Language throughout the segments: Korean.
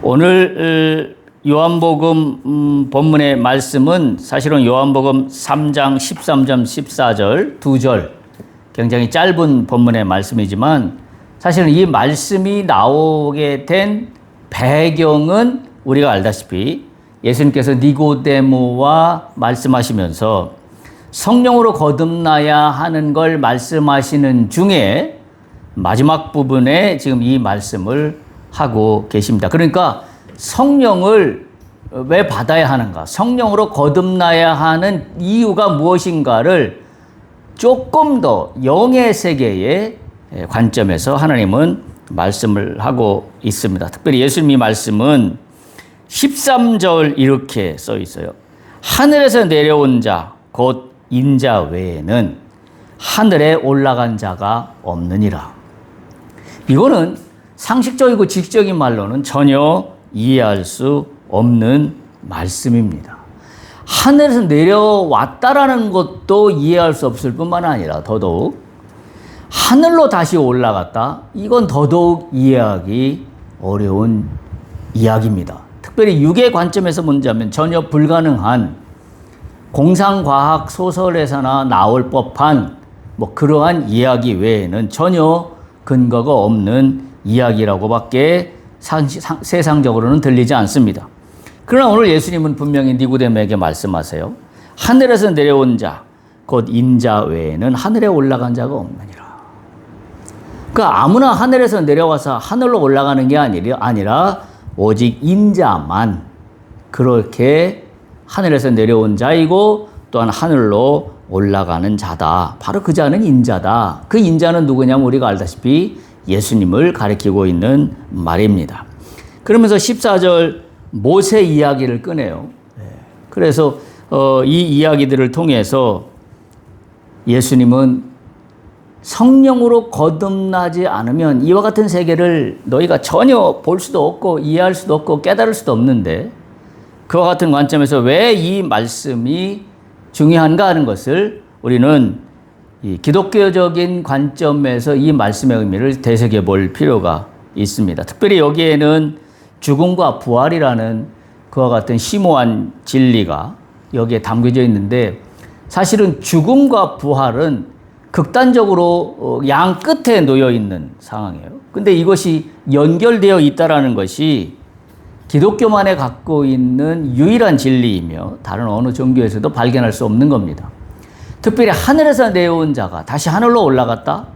오늘 요한복음 본문의 말씀은 사실은 요한복음 3장 13절 14절 2절 굉장히 짧은 본문의 말씀이지만 사실은 이 말씀이 나오게 된 배경은 우리가 알다시피 예수님께서 니고데모와 말씀하시면서 성령으로 거듭나야 하는 걸 말씀하시는 중에 마지막 부분에 지금 이 말씀을 하고 계십니다. 그러니까 성령을 왜 받아야 하는가? 성령으로 거듭나야 하는 이유가 무엇인가를 조금 더 영의 세계의 관점에서 하나님은 말씀을 하고 있습니다. 특별히 예수님이 말씀은 13절 이렇게 써 있어요. 하늘에서 내려온 자, 곧 인자 외에는 하늘에 올라간 자가 없느니라. 이거는 상식적이고 지식적인 말로는 전혀 이해할 수 없는 말씀입니다. 하늘에서 내려왔다라는 것도 이해할 수 없을 뿐만 아니라 더더욱 하늘로 다시 올라갔다? 이건 더더욱 이해하기 어려운 이야기입니다. 특별히 육의 관점에서 문제하면 전혀 불가능한 공상과학 소설에서나 나올 법한 그러한 이야기 외에는 전혀 근거가 없는 이야기라고밖에 세상적으로는 들리지 않습니다. 그러나 오늘 예수님은 분명히 니고데모에게 말씀하세요. 하늘에서 내려온 자, 곧 인자 외에는 하늘에 올라간 자가 없느니라. 그러니까 아무나 하늘에서 내려와서 하늘로 올라가는 게 아니라 오직 인자만 그렇게 하늘에서 내려온 자이고 또한 하늘로 올라가는 자다. 바로 그 자는 인자다. 그 인자는 누구냐면 우리가 알다시피 예수님을 가리키고 있는 말입니다. 그러면서 14절 모세 이야기를 꺼내요. 그래서 이 이야기들을 통해서 예수님은 성령으로 거듭나지 않으면 이와 같은 세계를 너희가 전혀 볼 수도 없고 이해할 수도 없고 깨달을 수도 없는데 그와 같은 관점에서 왜 이 말씀이 중요한가 하는 것을 우리는 이 기독교적인 관점에서 이 말씀의 의미를 되새겨 볼 필요가 있습니다. 특별히 여기에는 죽음과 부활이라는 그와 같은 심오한 진리가 여기에 담겨져 있는데 사실은 죽음과 부활은 극단적으로 양 끝에 놓여 있는 상황이에요. 근데 이것이 연결되어 있다라는 것이 기독교만에 갖고 있는 유일한 진리이며 다른 어느 종교에서도 발견할 수 없는 겁니다. 특별히 하늘에서 내려온 자가 다시 하늘로 올라갔다?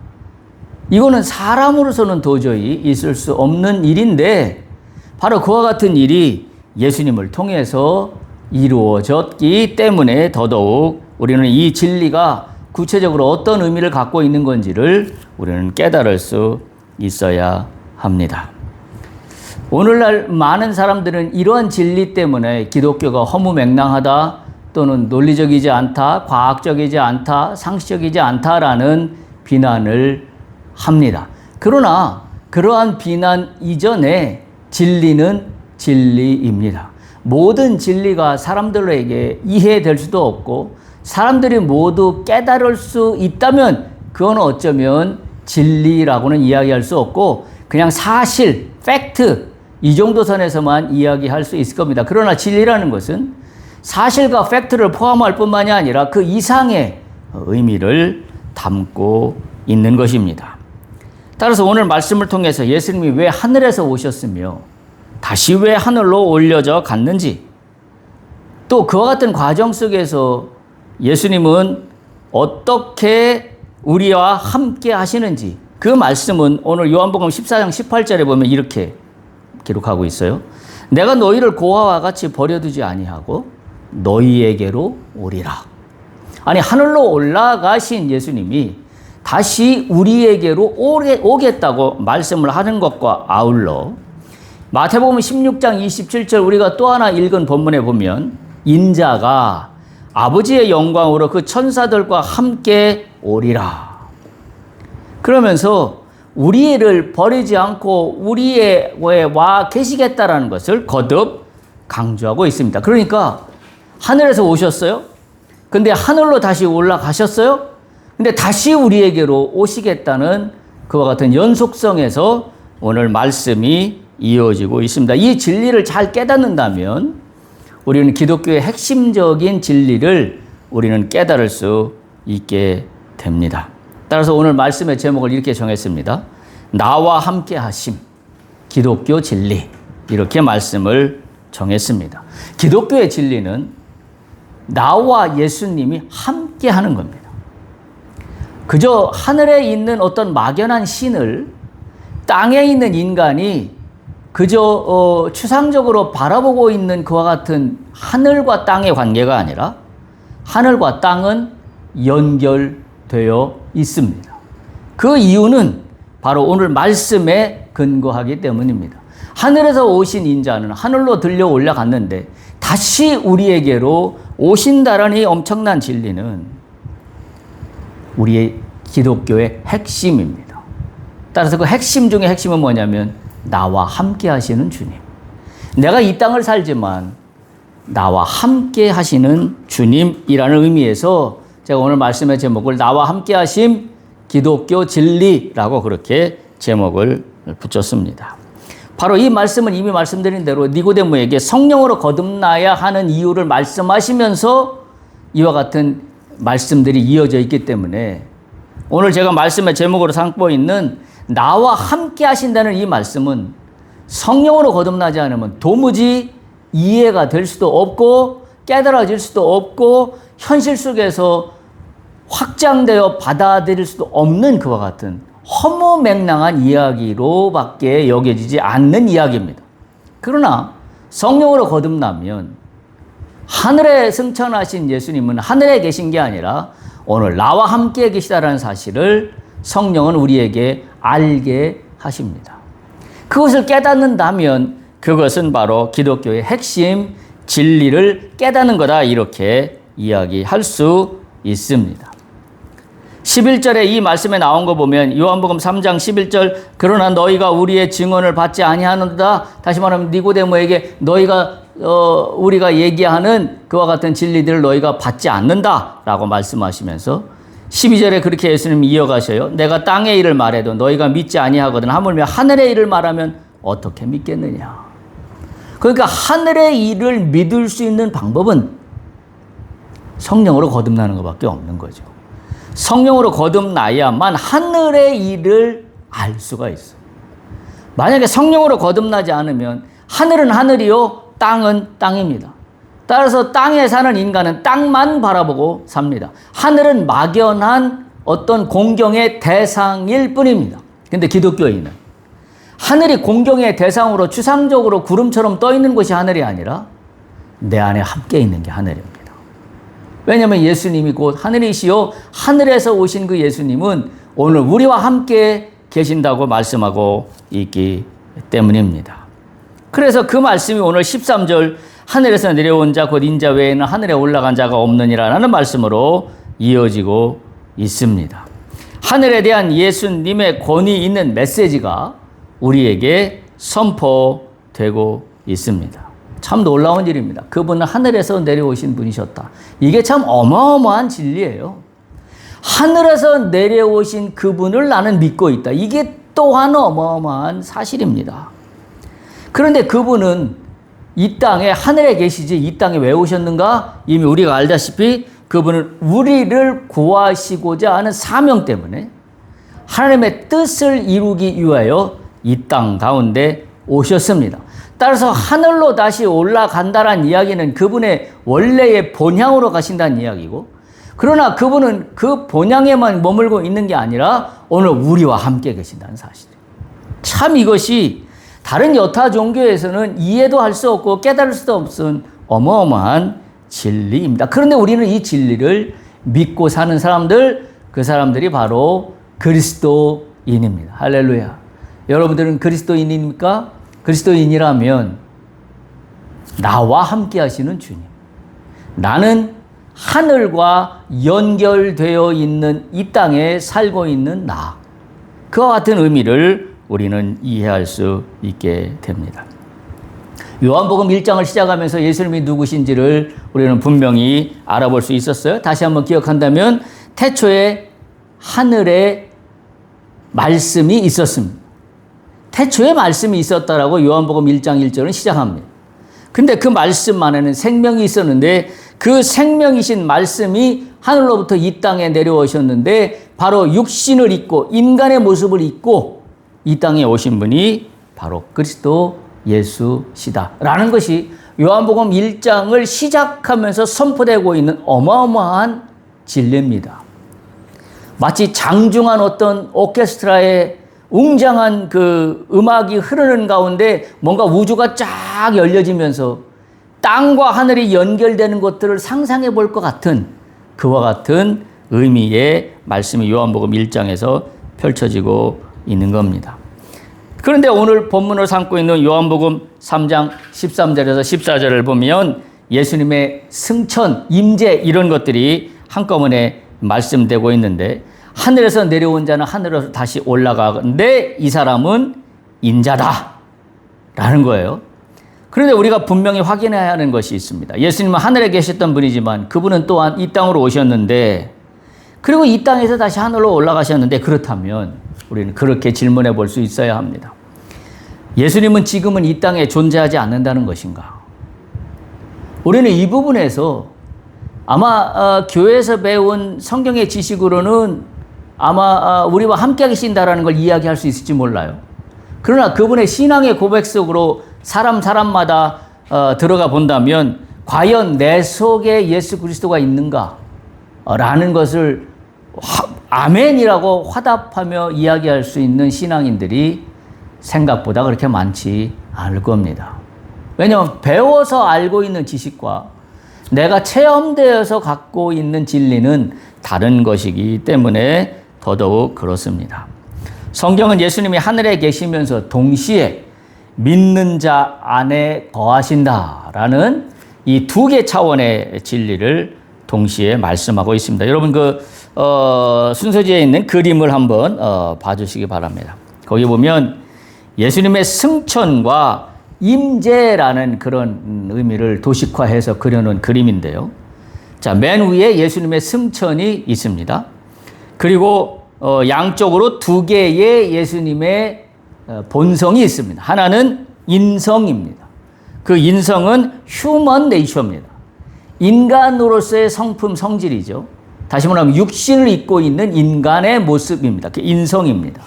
이거는 사람으로서는 도저히 있을 수 없는 일인데 바로 그와 같은 일이 예수님을 통해서 이루어졌기 때문에 더더욱 우리는 이 진리가 구체적으로 어떤 의미를 갖고 있는 건지를 우리는 깨달을 수 있어야 합니다. 오늘날 많은 사람들은 이러한 진리 때문에 기독교가 허무맹랑하다 또는 논리적이지 않다, 과학적이지 않다, 상식적이지 않다라는 비난을 합니다. 그러나 그러한 비난 이전에 진리는 진리입니다. 모든 진리가 사람들에게 이해될 수도 없고 사람들이 모두 깨달을 수 있다면 그건 어쩌면 진리라고는 이야기할 수 없고 그냥 사실, 팩트 이 정도 선에서만 이야기할 수 있을 겁니다. 그러나 진리라는 것은 사실과 팩트를 포함할 뿐만이 아니라 그 이상의 의미를 담고 있는 것입니다. 따라서 오늘 말씀을 통해서 예수님이 왜 하늘에서 오셨으며 다시 왜 하늘로 올려져 갔는지 또 그와 같은 과정 속에서 예수님은 어떻게 우리와 함께 하시는지 그 말씀은 오늘 요한복음 14장 18절에 보면 이렇게 기록하고 있어요. 내가 너희를 고아와 같이 버려두지 아니하고 너희에게로 오리라. 아니 하늘로 올라가신 예수님이 다시 우리에게로 오겠다고 말씀을 하는 것과 아울러 마태복음 16장 27절 우리가 또 하나 읽은 본문에 보면 인자가 아버지의 영광으로 그 천사들과 함께 오리라. 그러면서 우리를 버리지 않고 우리에 와 계시겠다라는 것을 거듭 강조하고 있습니다. 그러니까 하늘에서 오셨어요. 근데 하늘로 다시 올라가셨어요. 근데 다시 우리에게로 오시겠다는 그와 같은 연속성에서 오늘 말씀이 이어지고 있습니다. 이 진리를 잘 깨닫는다면 우리는 기독교의 핵심적인 진리를 우리는 깨달을 수 있게 됩니다. 따라서 오늘 말씀의 제목을 이렇게 정했습니다. 나와 함께 하심, 기독교 진리. 이렇게 말씀을 정했습니다. 기독교의 진리는 나와 예수님이 함께 하는 겁니다. 그저 하늘에 있는 어떤 막연한 신을 땅에 있는 인간이 그저 추상적으로 바라보고 있는 그와 같은 하늘과 땅의 관계가 아니라 하늘과 땅은 연결되어 있습니다. 그 이유는 바로 오늘 말씀에 근거하기 때문입니다. 하늘에서 오신 인자는 하늘로 들려 올라갔는데 다시 우리에게로 오신다라는 이 엄청난 진리는 우리의 기독교의 핵심입니다. 따라서 그 핵심 중에 핵심은 뭐냐면 나와 함께 하시는 주님. 내가 이 땅을 살지만 나와 함께 하시는 주님이라는 의미에서 제가 오늘 말씀의 제목을 나와 함께 하심 기독교 진리라고 그렇게 제목을 붙였습니다. 바로 이 말씀은 이미 말씀드린 대로 니고데모에게 성령으로 거듭나야 하는 이유를 말씀하시면서 이와 같은 말씀들이 이어져 있기 때문에 오늘 제가 말씀의 제목으로 삼고 있는 나와 함께 하신다는 이 말씀은 성령으로 거듭나지 않으면 도무지 이해가 될 수도 없고 깨달아질 수도 없고 현실 속에서 확장되어 받아들일 수도 없는 그와 같은 허무맹랑한 이야기로밖에 여겨지지 않는 이야기입니다. 그러나 성령으로 거듭나면 하늘에 승천하신 예수님은 하늘에 계신 게 아니라 오늘 나와 함께 계시다라는 사실을 성령은 우리에게 알게 하십니다. 그것을 깨닫는다면 그것은 바로 기독교의 핵심 진리를 깨닫는 거다 이렇게 이야기할 수 있습니다. 11절에 이 말씀에 나온 거 보면 요한복음 3장 11절 그러나 너희가 우리의 증언을 받지 아니하는도다. 다시 말하면 니고데모에게 너희가 우리가 얘기하는 그와 같은 진리들을 너희가 받지 않는다라고 말씀하시면서 12절에 그렇게 예수님이 이어가셔요. 내가 땅의 일을 말해도 너희가 믿지 아니하거든. 하물며 하늘의 일을 말하면 어떻게 믿겠느냐. 그러니까 하늘의 일을 믿을 수 있는 방법은 성령으로 거듭나는 것밖에 없는 거죠. 성령으로 거듭나야만 하늘의 일을 알 수가 있어요. 만약에 성령으로 거듭나지 않으면 하늘은 하늘이요, 땅은 땅입니다. 따라서 땅에 사는 인간은 땅만 바라보고 삽니다. 하늘은 막연한 어떤 공경의 대상일 뿐입니다. 근데 기독교인은 하늘이 공경의 대상으로 추상적으로 구름처럼 떠 있는 곳이 하늘이 아니라 내 안에 함께 있는 게 하늘입니다. 왜냐하면 예수님이 곧 하늘이시요 하늘에서 오신 그 예수님은 오늘 우리와 함께 계신다고 말씀하고 있기 때문입니다. 그래서 그 말씀이 오늘 13절 하늘에서 내려온 자 곧 인자 외에는 하늘에 올라간 자가 없느니라라는 말씀으로 이어지고 있습니다. 하늘에 대한 예수님의 권위 있는 메시지가 우리에게 선포되고 있습니다. 참 놀라운 일입니다. 그분은 하늘에서 내려오신 분이셨다. 이게 참 어마어마한 진리예요. 하늘에서 내려오신 그분을 나는 믿고 있다. 이게 또한 어마어마한 사실입니다. 그런데 그분은 이 땅에 하늘에 계시지 이 땅에 왜 오셨는가? 이미 우리가 알다시피 그분은 우리를 구하시고자 하는 사명 때문에 하나님의 뜻을 이루기 위하여 이 땅 가운데 오셨습니다. 따라서 하늘로 다시 올라간다는 이야기는 그분의 원래의 본향으로 가신다는 이야기고, 그러나 그분은 그 본향에만 머물고 있는 게 아니라 오늘 우리와 함께 계신다는 사실이에요. 참 이것이 다른 여타 종교에서는 이해도 할 수 없고 깨달을 수도 없은 어마어마한 진리입니다. 그런데 우리는 이 진리를 믿고 사는 사람들, 그 사람들이 바로 그리스도인입니다. 할렐루야. 여러분들은 그리스도인입니까? 그리스도인이라면 나와 함께 하시는 주님. 나는 하늘과 연결되어 있는 이 땅에 살고 있는 나. 그와 같은 의미를 우리는 이해할 수 있게 됩니다. 요한복음 1장을 시작하면서 예수님이 누구신지를 우리는 분명히 알아볼 수 있었어요. 다시 한번 기억한다면 태초에 하늘에 말씀이 있었습니다. 태초에 말씀이 있었다라고 요한복음 1장 1절은 시작합니다. 근데 그 말씀 안에는 생명이 있었는데 그 생명이신 말씀이 하늘로부터 이 땅에 내려오셨는데 바로 육신을 입고 인간의 모습을 입고 이 땅에 오신 분이 바로 그리스도 예수시다라는 것이 요한복음 1장을 시작하면서 선포되고 있는 어마어마한 진리입니다. 마치 장중한 어떤 오케스트라의 웅장한 그 음악이 흐르는 가운데 뭔가 우주가 쫙 열려지면서 땅과 하늘이 연결되는 것들을 상상해 볼 것 같은 그와 같은 의미의 말씀이 요한복음 1장에서 펼쳐지고 있는 겁니다. 그런데 오늘 본문을 삼고 있는 요한복음 3장 13절에서 14절을 보면 예수님의 승천, 임재 이런 것들이 한꺼번에 말씀되고 있는데 하늘에서 내려온 자는 하늘에서 다시 올라가는데 이 사람은 인자다 라는 거예요. 그런데 우리가 분명히 확인해야 하는 것이 있습니다. 예수님은 하늘에 계셨던 분이지만 그분은 또한 이 땅으로 오셨는데 그리고 이 땅에서 다시 하늘로 올라가셨는데 그렇다면 우리는 그렇게 질문해 볼 수 있어야 합니다. 예수님은 지금은 이 땅에 존재하지 않는다는 것인가? 우리는 이 부분에서 아마 교회에서 배운 성경의 지식으로는 아마 우리와 함께 계신다라는 걸 이야기할 수 있을지 몰라요. 그러나 그분의 신앙의 고백 속으로 사람마다 들어가 본다면 과연 내 속에 예수 그리스도가 있는가? 라는 것을 아멘이라고 화답하며 이야기할 수 있는 신앙인들이 생각보다 그렇게 많지 않을 겁니다. 왜냐하면 배워서 알고 있는 지식과 내가 체험되어서 갖고 있는 진리는 다른 것이기 때문에 더더욱 그렇습니다. 성경은 예수님이 하늘에 계시면서 동시에 믿는 자 안에 거하신다라는 이 두 개 차원의 진리를 동시에 말씀하고 있습니다. 여러분 순서지에 있는 그림을 한번 봐주시기 바랍니다. 거기 보면 예수님의 승천과 임재라는 그런 의미를 도식화해서 그려놓은 그림인데요. 자, 맨 위에 예수님의 승천이 있습니다. 그리고 양쪽으로 두 개의 예수님의 본성이 있습니다. 하나는 인성입니다. 그 인성은 휴먼 네이처입니다. 인간으로서의 성품, 성질이죠. 다시 말하면 육신을 입고 있는 인간의 모습입니다. 그 인성입니다.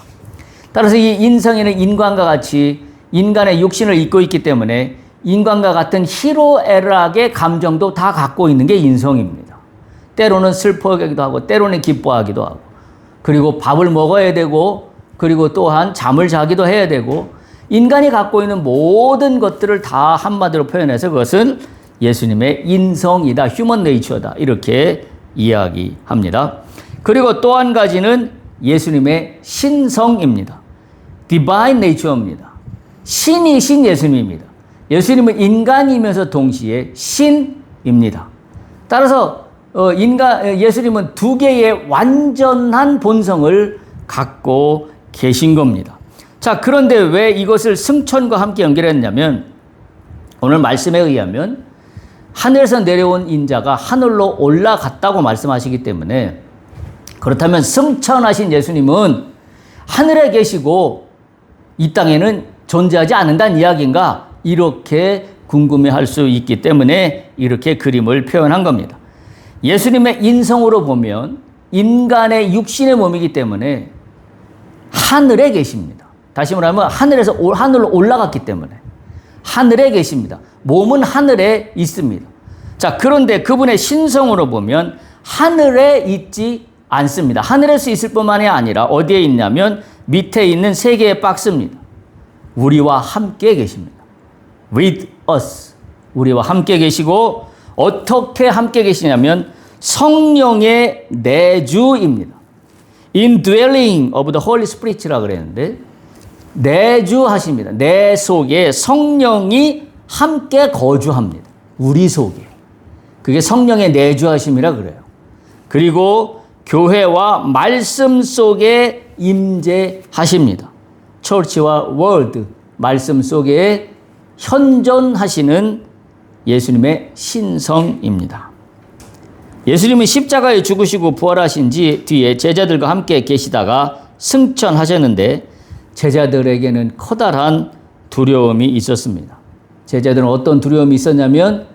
따라서 이 인성에는 인간과 같이 인간의 육신을 입고 있기 때문에 인간과 같은 희로애락의 감정도 다 갖고 있는 게 인성입니다. 때로는 슬퍼하기도 하고 때로는 기뻐하기도 하고 그리고 밥을 먹어야 되고 그리고 또한 잠을 자기도 해야 되고 인간이 갖고 있는 모든 것들을 다 한마디로 표현해서 그것은 예수님의 인성이다, 휴먼 네이처다 이렇게 이야기합니다. 그리고 또 한 가지는 예수님의 신성입니다. 디바인 네이처입니다. 신이신 예수님입니다. 예수님은 인간이면서 동시에 신입니다. 따라서 예수님은 두 개의 완전한 본성을 갖고 계신 겁니다. 자, 그런데 왜 이것을 승천과 함께 연결했냐면 오늘 말씀에 의하면 하늘에서 내려온 인자가 하늘로 올라갔다고 말씀하시기 때문에 그렇다면 승천하신 예수님은 하늘에 계시고 이 땅에는 존재하지 않는다는 이야기인가? 이렇게 궁금해할 수 있기 때문에 이렇게 그림을 표현한 겁니다. 예수님의 인성으로 보면 인간의 육신의 몸이기 때문에 하늘에 계십니다. 다시 말하면 하늘로 올라갔기 때문에 하늘에 계십니다. 몸은 하늘에 있습니다. 자, 그런데 그분의 신성으로 보면 하늘에 있지 않습니다. 하늘에서 있을 뿐만이 아니라 어디에 있냐면 밑에 있는 세 개의 박스입니다. 우리와 함께 계십니다. With us. 우리와 함께 계시고 어떻게 함께 계시냐면 성령의 내주입니다. Indwelling of the Holy Spirit이라고 그랬는데 내주하십니다. 내 속에 성령이 함께 거주합니다. 우리 속에. 그게 성령의 내주하심이라 그래요. 그리고 교회와 말씀 속에 임재하십니다. 처치와 월드, 말씀 속에 현존하시는 예수님의 신성입니다. 예수님은 십자가에 죽으시고 부활하신 뒤에 제자들과 함께 계시다가 승천하셨는데 제자들에게는 커다란 두려움이 있었습니다. 제자들은 어떤 두려움이 있었냐면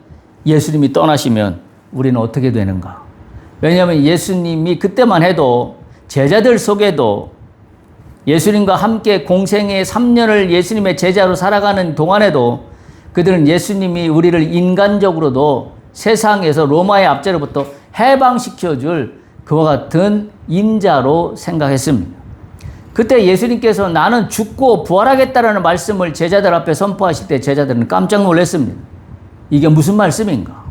예수님이 떠나시면 우리는 어떻게 되는가? 왜냐하면 예수님이 그때만 해도 제자들 속에도 예수님과 함께 공생의 3년을 예수님의 제자로 살아가는 동안에도 그들은 예수님이 우리를 인간적으로도 세상에서 로마의 압제로부터 해방시켜줄 그와 같은 인자로 생각했습니다. 그때 예수님께서 나는 죽고 부활하겠다라는 말씀을 제자들 앞에 선포하실 때 제자들은 깜짝 놀랐습니다. 이게 무슨 말씀인가?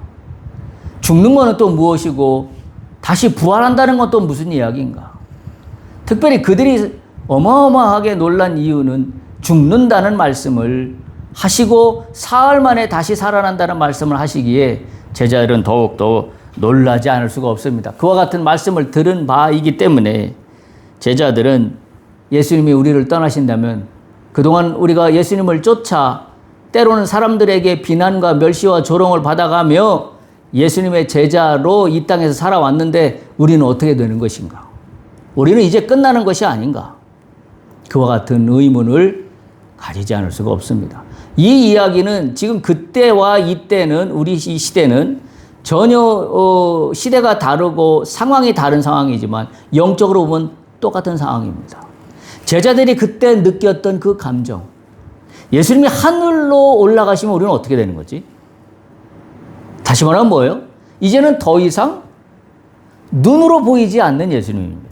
죽는 것은 또 무엇이고 다시 부활한다는 건 또 무슨 이야기인가? 특별히 그들이 어마어마하게 놀란 이유는 죽는다는 말씀을 하시고 사흘 만에 다시 살아난다는 말씀을 하시기에 제자들은 더욱더 놀라지 않을 수가 없습니다. 그와 같은 말씀을 들은 바이기 때문에 제자들은 예수님이 우리를 떠나신다면 그동안 우리가 예수님을 쫓아 때로는 사람들에게 비난과 멸시와 조롱을 받아가며 예수님의 제자로 이 땅에서 살아왔는데 우리는 어떻게 되는 것인가? 우리는 이제 끝나는 것이 아닌가? 그와 같은 의문을 가지지 않을 수가 없습니다. 이 이야기는 지금 그때와 이때는 우리 이 시대는 전혀 시대가 다르고 상황이 다른 상황이지만 영적으로 보면 똑같은 상황입니다. 제자들이 그때 느꼈던 그 감정, 예수님이 하늘로 올라가시면 우리는 어떻게 되는 거지? 다시 말하면 뭐예요? 이제는 더 이상 눈으로 보이지 않는 예수님입니다.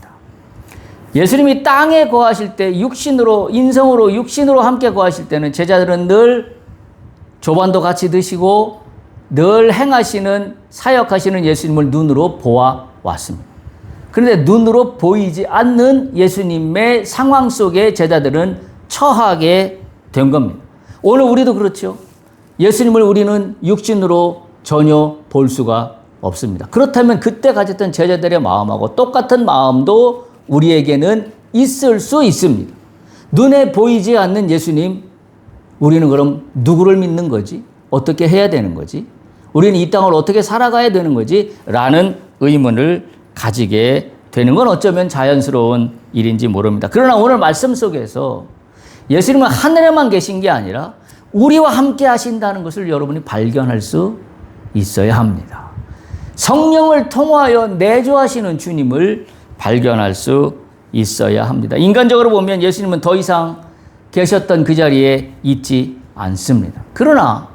예수님이 땅에 거하실 때 육신으로, 인성으로, 육신으로 함께 거하실 때는 제자들은 늘 조반도 같이 드시고 늘 행하시는, 사역하시는 예수님을 눈으로 보아왔습니다. 그런데 눈으로 보이지 않는 예수님의 상황 속에 제자들은 처하게 된 겁니다. 오늘 우리도 그렇죠. 예수님을 우리는 육신으로 전혀 볼 수가 없습니다. 그렇다면 그때 가졌던 제자들의 마음하고 똑같은 마음도 우리에게는 있을 수 있습니다. 눈에 보이지 않는 예수님, 우리는 그럼 누구를 믿는 거지? 어떻게 해야 되는 거지? 우리는 이 땅을 어떻게 살아가야 되는 거지? 라는 의문을 가지게 되는 건 어쩌면 자연스러운 일인지 모릅니다. 그러나 오늘 말씀 속에서 예수님은 하늘에만 계신 게 아니라 우리와 함께 하신다는 것을 여러분이 발견할 수 있어야 합니다. 성령을 통하여 내주하시는 주님을 발견할 수 있어야 합니다. 인간적으로 보면 예수님은 더 이상 계셨던 그 자리에 있지 않습니다. 그러나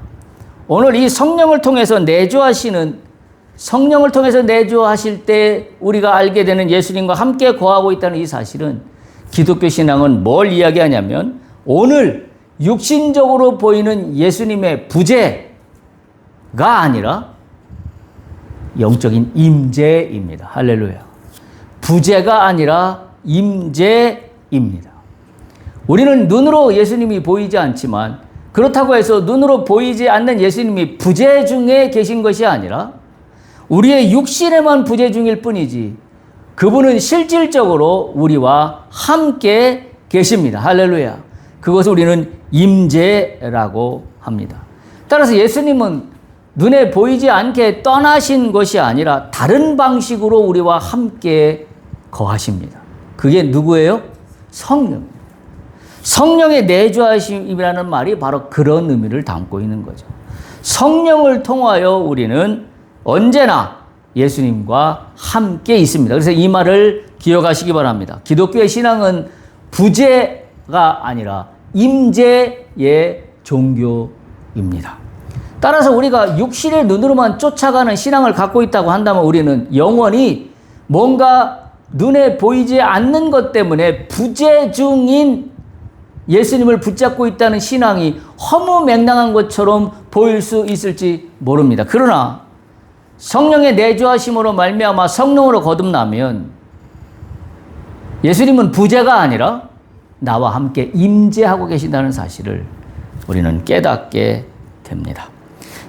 오늘 이 성령을 통해서 내주하실 때 우리가 알게 되는 예수님과 함께 거하고 있다는 이 사실은 기독교 신앙은 뭘 이야기하냐면 오늘 육신적으로 보이는 예수님의 부재가 아니라 영적인 임재입니다. 할렐루야. 부재가 아니라 임재입니다. 우리는 눈으로 예수님이 보이지 않지만 그렇다고 해서 눈으로 보이지 않는 예수님이 부재 중에 계신 것이 아니라 우리의 육신에만 부재 중일 뿐이지 그분은 실질적으로 우리와 함께 계십니다. 할렐루야. 그것을 우리는 임재라고 합니다. 따라서 예수님은 눈에 보이지 않게 떠나신 것이 아니라 다른 방식으로 우리와 함께 거하십니다. 그게 누구예요? 성령. 성령의 내주하심이라는 말이 바로 그런 의미를 담고 있는 거죠. 성령을 통하여 우리는 언제나 예수님과 함께 있습니다. 그래서 이 말을 기억하시기 바랍니다. 기독교의 신앙은 부재가 아니라 임재의 종교입니다. 따라서 우리가 육신의 눈으로만 쫓아가는 신앙을 갖고 있다고 한다면 우리는 영원히 뭔가 눈에 보이지 않는 것 때문에 부재 중인 예수님을 붙잡고 있다는 신앙이 허무맹랑한 것처럼 보일 수 있을지 모릅니다. 그러나 성령의 내주하심으로 말미암아 성령으로 거듭나면 예수님은 부재가 아니라 나와 함께 임재하고 계신다는 사실을 우리는 깨닫게 됩니다.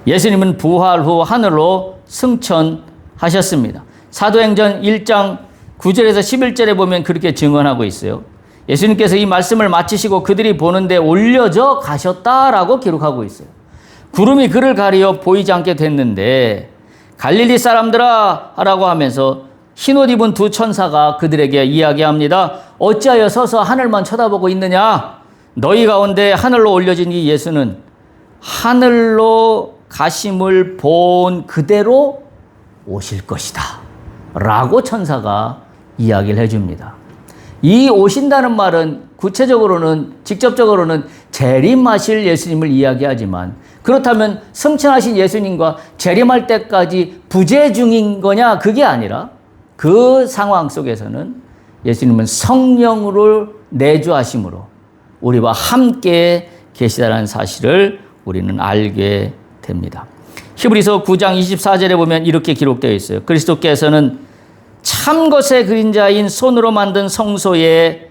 예수님은 부활 후 하늘로 승천하셨습니다. 사도행전 1장 9절에서 11절에 보면 그렇게 증언하고 있어요. 예수님께서 이 말씀을 마치시고 그들이 보는데 올려져 가셨다라고 기록하고 있어요. 구름이 그를 가리어 보이지 않게 됐는데 갈릴리 사람들아 하라고 하면서 흰옷 입은 두 천사가 그들에게 이야기합니다. 어찌하여 서서 하늘만 쳐다보고 있느냐? 너희 가운데 하늘로 올려진 이 예수는 하늘로 가심을 본 그대로 오실 것이다 라고 천사가 이야기를 해줍니다. 이 오신다는 말은 구체적으로는 직접적으로는 재림하실 예수님을 이야기하지만, 그렇다면 승천하신 예수님과 재림할 때까지 부재 중인 거냐? 그게 아니라 그 상황 속에서는 예수님은 성령으로 내주하심으로 우리와 함께 계시다는 사실을 우리는 알게 됩니다. 히브리서 9장 24절에 보면 이렇게 기록되어 있어요. 그리스도께서는 참 것의 그림자인 손으로 만든 성소에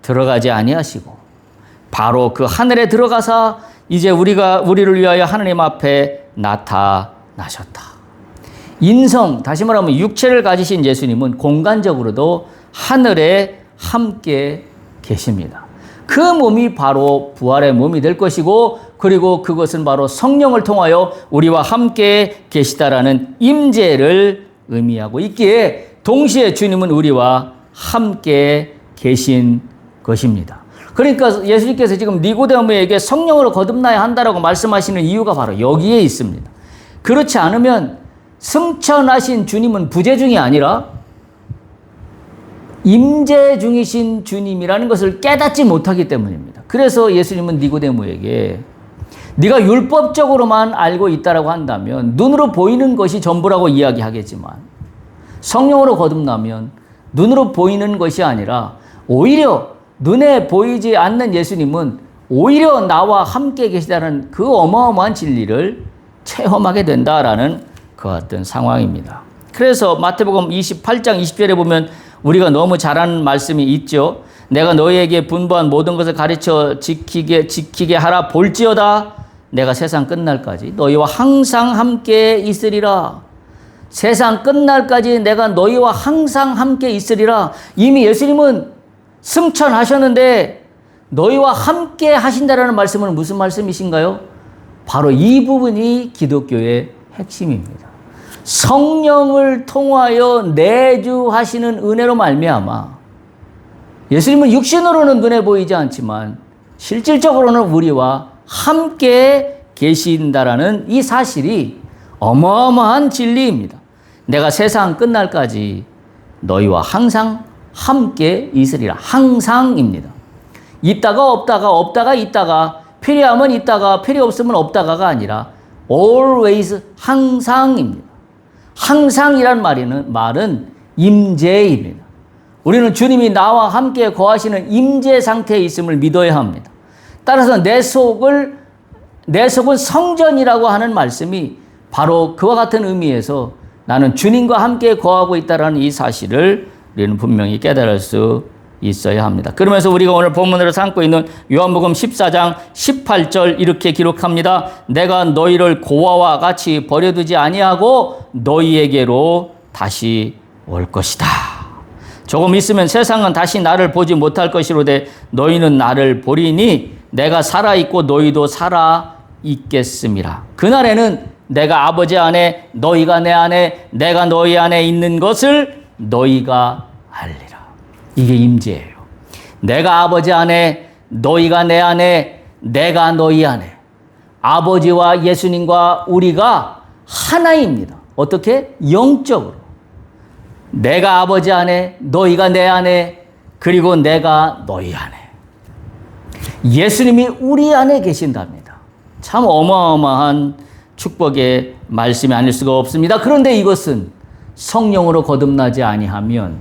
들어가지 아니하시고 바로 그 하늘에 들어가사 이제 우리를 위하여 하나님 앞에 나타나셨다. 인성, 다시 말하면 육체를 가지신 예수님은 공간적으로도 하늘에 함께 계십니다. 그 몸이 바로 부활의 몸이 될 것이고, 그리고 그것은 바로 성령을 통하여 우리와 함께 계시다라는 임재를 의미하고 있기에 동시에 주님은 우리와 함께 계신 것입니다. 그러니까 예수님께서 지금 니고데모에게 성령으로 거듭나야 한다라고 말씀하시는 이유가 바로 여기에 있습니다. 그렇지 않으면 승천하신 주님은 부재 중이 아니라 임재 중이신 주님이라는 것을 깨닫지 못하기 때문입니다. 그래서 예수님은 니고데모에게 네가 율법적으로만 알고 있다라고 한다면 눈으로 보이는 것이 전부라고 이야기하겠지만, 성령으로 거듭나면 눈으로 보이는 것이 아니라 오히려 눈에 보이지 않는 예수님은 오히려 나와 함께 계시다는 그 어마어마한 진리를 체험하게 된다라는 그 같은 상황입니다. 그래서 마태복음 28장 20절에 보면 우리가 너무 잘 아는 말씀이 있죠. 내가 너희에게 분부한 모든 것을 가르쳐 지키게 하라. 볼지어다 내가 세상 끝날까지 너희와 항상 함께 있으리라. 세상 끝날까지 내가 너희와 항상 함께 있으리라. 이미 예수님은 승천하셨는데 너희와 함께 하신다라는 말씀은 무슨 말씀이신가요? 바로 이 부분이 기독교의 핵심입니다. 성령을 통하여 내주하시는 은혜로 말미암아 예수님은 육신으로는 눈에 보이지 않지만 실질적으로는 우리와 함께 계신다라는 이 사실이 어마어마한 진리입니다. 내가 세상 끝날까지 너희와 항상 함께 있으리라. 항상입니다. 있다가 없다가, 없다가 있다가, 필요하면 있다가 필요 없으면 없다가가 아니라 always 항상입니다. 항상이란 말은 임재입니다. 우리는 주님이 나와 함께 거하시는 임재 상태에 있음을 믿어야 합니다. 따라서 내 속은 성전이라고 하는 말씀이 바로 그와 같은 의미에서 나는 주님과 함께 거하고 있다는 이 사실을 우리는 분명히 깨달을 수 있어야 합니다. 그러면서 우리가 오늘 본문으로 삼고 있는 요한복음 14장 18절 이렇게 기록합니다. 내가 너희를 고아와 같이 버려두지 아니하고 너희에게로 다시 올 것이다. 조금 있으면 세상은 다시 나를 보지 못할 것이로되 너희는 나를 보리니 내가 살아있고 너희도 살아있겠음이라. 그날에는 내가 아버지 안에 너희가 내 안에 내가 너희 안에 있는 것을 너희가 알리라. 이게 임재예요. 내가 아버지 안에 너희가 내 안에 내가 너희 안에. 아버지와 예수님과 우리가 하나입니다. 어떻게? 영적으로. 내가 아버지 안에 너희가 내 안에 그리고 내가 너희 안에. 예수님이 우리 안에 계신답니다. 참 어마어마한 축복의 말씀이 아닐 수가 없습니다. 그런데 이것은 성령으로 거듭나지 아니하면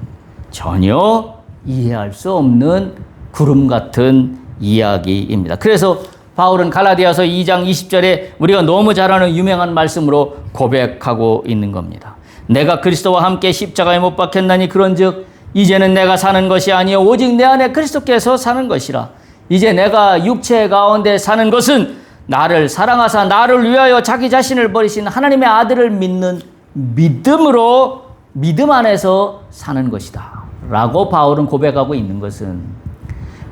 전혀 이해할 수 없는 구름 같은 이야기입니다. 그래서 바울은 갈라디아서 2장 20절에 우리가 너무 잘 아는 유명한 말씀으로 고백하고 있는 겁니다. 내가 그리스도와 함께 십자가에 못 박혔나니 그런즉 이제는 내가 사는 것이 아니요 오직 내 안에 그리스도께서 사는 것이라. 이제 내가 육체 가운데 사는 것은 나를 사랑하사 나를 위하여 자기 자신을 버리신 하나님의 아들을 믿는 믿음으로 믿음 안에서 사는 것이다 라고 바울은 고백하고 있는 것은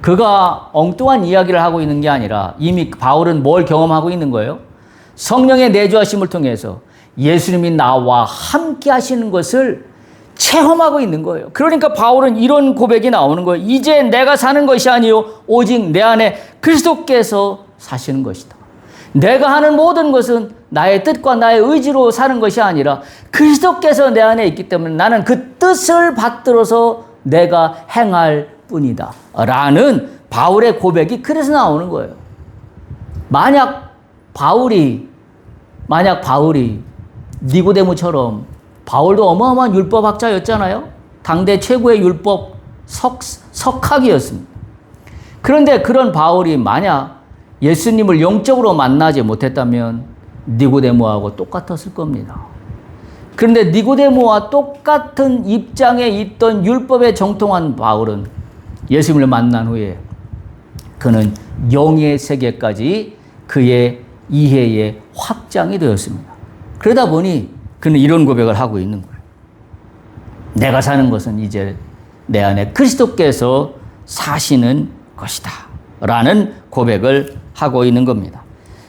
그가 엉뚱한 이야기를 하고 있는 게 아니라 이미 바울은 뭘 경험하고 있는 거예요? 성령의 내주하심을 통해서 예수님이 나와 함께 하시는 것을 체험하고 있는 거예요. 그러니까 바울은 이런 고백이 나오는 거예요. 이제 내가 사는 것이 아니요 오직 내 안에 그리스도께서 사시는 것이다. 내가 하는 모든 것은 나의 뜻과 나의 의지로 사는 것이 아니라 그리스도께서 내 안에 있기 때문에 나는 그 뜻을 받들어서 내가 행할 뿐이다 라는 바울의 고백이 그래서 나오는 거예요. 만약 바울이 니고데모처럼 바울도 어마어마한 율법학자였잖아요. 당대 최고의 율법 석학이었습니다. 그런데 그런 바울이 만약 예수님을 영적으로 만나지 못했다면 니고데모하고 똑같았을 겁니다. 그런데 니고데모와 똑같은 입장에 있던 율법에 정통한 바울은 예수님을 만난 후에 그는 영의 세계까지 그의 이해의 확장이 되었습니다. 그러다 보니 그는 이런 고백을 하고 있는 거예요. 내가 사는 것은 이제 내 안에 그리스도께서 사시는 것이다 라는 고백을 하고 있는 겁니다.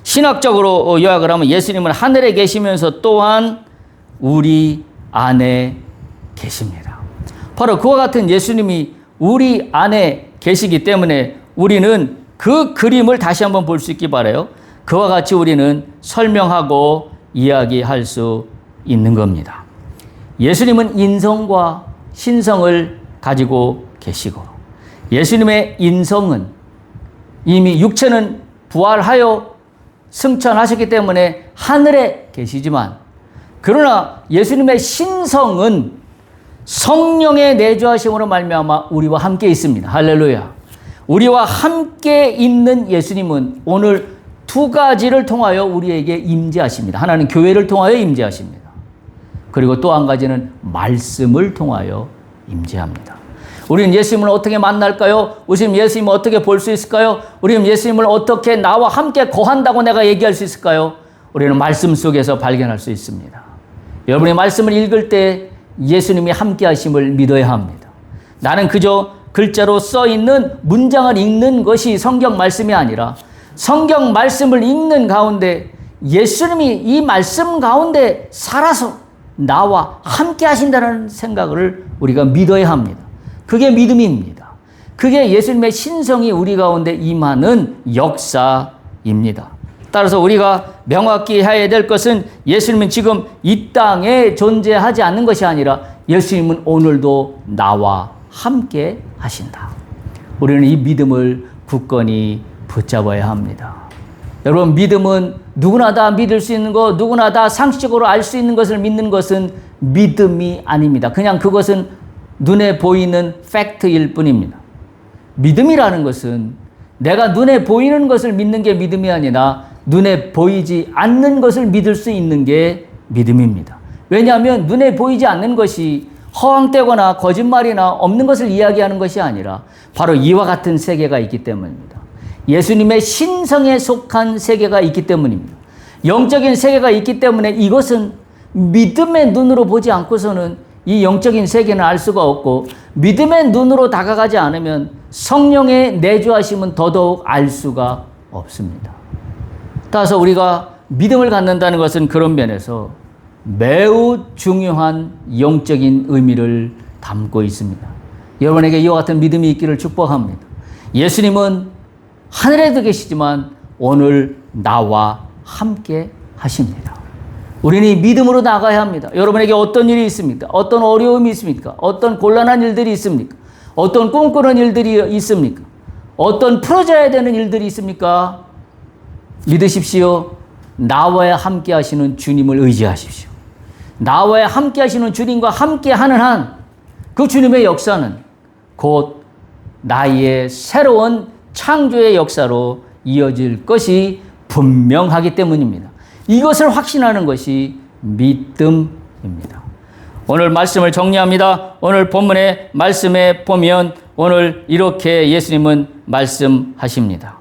신학적으로 요약을 하면 예수님은 하늘에 계시면서 또한 우리 안에 계십니다. 바로 그와 같은 예수님이 우리 안에 계시기 때문에 우리는 그 그림을 다시 한번 볼 수 있기 바라요. 그와 같이 우리는 설명하고 이야기할 수 있는 겁니다. 예수님은 인성과 신성을 가지고 계시고 예수님의 인성은 이미 육체는 부활하여 승천하셨기 때문에 하늘에 계시지만 그러나 예수님의 신성은 성령의 내주하심으로 말미암아 우리와 함께 있습니다. 할렐루야. 우리와 함께 있는 예수님은 오늘 두 가지를 통하여 우리에게 임재하십니다. 하나는 교회를 통하여 임재하십니다. 그리고 또 한 가지는 말씀을 통하여 임재합니다. 우리는 예수님을 어떻게 만날까요? 우리는 예수님을 어떻게 볼 수 있을까요? 우리는 예수님을 어떻게 나와 함께 거한다고 내가 얘기할 수 있을까요? 우리는 말씀 속에서 발견할 수 있습니다. 여러분이 말씀을 읽을 때 예수님이 함께 하심을 믿어야 합니다. 나는 그저 글자로 써 있는 문장을 읽는 것이 성경 말씀이 아니라 성경 말씀을 읽는 가운데 예수님이 이 말씀 가운데 살아서 나와 함께 하신다는 생각을 우리가 믿어야 합니다. 그게 믿음입니다. 그게 예수님의 신성이 우리 가운데 임하는 역사입니다. 따라서 우리가 명확히 해야 될 것은 예수님은 지금 이 땅에 존재하지 않는 것이 아니라 예수님은 오늘도 나와 함께 하신다. 우리는 이 믿음을 굳건히 붙잡아야 합니다. 여러분, 믿음은 누구나 다 믿을 수 있는 것, 누구나 다 상식적으로 알 수 있는 것을 믿는 것은 믿음이 아닙니다. 그냥 그것은 눈에 보이는 팩트일 뿐입니다. 믿음이라는 것은 내가 눈에 보이는 것을 믿는 게 믿음이 아니라 눈에 보이지 않는 것을 믿을 수 있는 게 믿음입니다. 왜냐하면 눈에 보이지 않는 것이 허황되거나 거짓말이나 없는 것을 이야기하는 것이 아니라 바로 이와 같은 세계가 있기 때문입니다. 예수님의 신성에 속한 세계가 있기 때문입니다. 영적인 세계가 있기 때문에 이것은 믿음의 눈으로 보지 않고서는 이 영적인 세계는 알 수가 없고 믿음의 눈으로 다가가지 않으면 성령의 내주하심은 더더욱 알 수가 없습니다. 따라서 우리가 믿음을 갖는다는 것은 그런 면에서 매우 중요한 영적인 의미를 담고 있습니다. 여러분에게 이와 같은 믿음이 있기를 축복합니다. 예수님은 하늘에도 계시지만 오늘 나와 함께 하십니다. 우리는 이 믿음으로 나가야 합니다. 여러분에게 어떤 일이 있습니까? 어떤 어려움이 있습니까? 어떤 곤란한 일들이 있습니까? 어떤 꿈꾸는 일들이 있습니까? 어떤 풀어져야 되는 일들이 있습니까? 믿으십시오. 나와 함께 하시는 주님을 의지하십시오. 나와 함께 하시는 주님과 함께 하는 한 그 주님의 역사는 곧 나의 새로운 창조의 역사로 이어질 것이 분명하기 때문입니다. 이것을 확신하는 것이 믿음입니다. 오늘 말씀을 정리합니다. 오늘 본문의 말씀에 보면 오늘 이렇게 예수님은 말씀하십니다.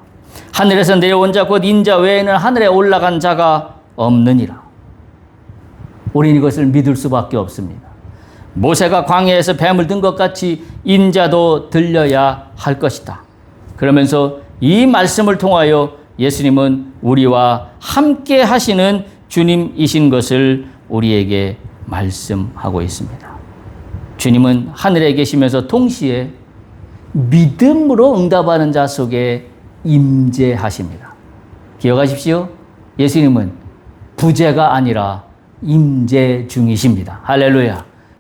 하늘에서 내려온 자 곧 인자 외에는 하늘에 올라간 자가 없느니라. 우리는 이것을 믿을 수밖에 없습니다. 모세가 광야에서 뱀을 든 것 같이 인자도 들려야 할 것이다. 그러면서 이 말씀을 통하여 예수님은 우리와 함께 하시는 주님이신 것을 우리에게 말씀하고 있습니다. 주님은 하늘에 계시면서 동시에 믿음으로 응답하는 자 속에 임재하십니다. 기억하십시오. 예수님은 부재가 아니라 임재 중이십니다. 할렐루야.